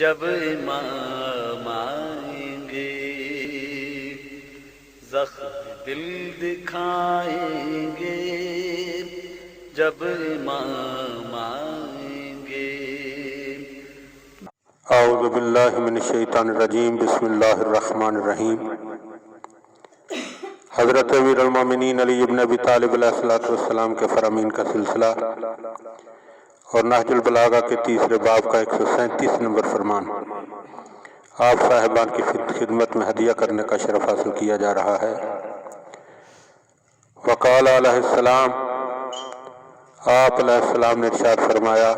جب امام آئیں گے، زخم دل دکھائیں گے جب امام آئیں گے۔ اعوذ باللہ من الشیطان الرجیم، بسم اللہ الرحمن الرحیم۔ حضرت امیر المومنین علی ابن ابی طالب علیہ السلام کے فرامین کا سلسلہ اور نہج البلاغہ کے تیسرے باب کا 137 نمبر فرمان آپ صاحبان کی خدمت میں ہدیہ کرنے کا شرف حاصل کیا جا رہا ہے۔ وقال علیہ السلام، آپ علیہ السلام نے ارشاد فرمایا،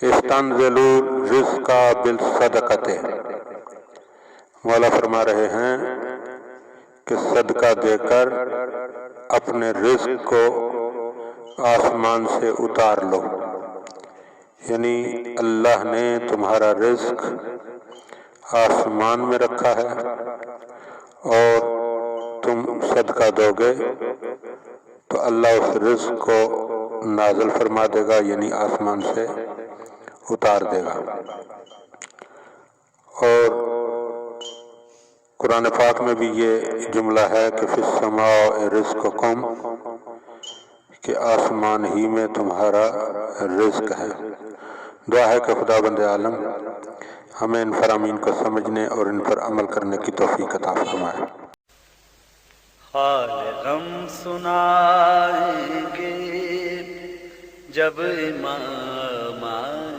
استنزلوا الرزق بالصدقۃ۔ مولا فرما رہے ہیں کہ صدقہ دے کر اپنے رزق کو آسمان سے اتار لو، یعنی اللہ نے تمہارا رزق آسمان میں رکھا ہے اور تم صدقہ دو گے تو اللہ اس رزق کو نازل فرما دے گا، یعنی آسمان سے اتار دے گا۔ اور قرآن پاک میں بھی یہ جملہ ہے کہ فی السماء رزقکم، کہ آسمان ہی میں تمہارا رزق ہے۔ دعا ہے کہ خدا بند عالم ہمیں ان فرامین کو سمجھنے اور ان پر عمل کرنے کی توفیق عطا فرمائے۔ حال غم سنائیں گے جب امام آئیں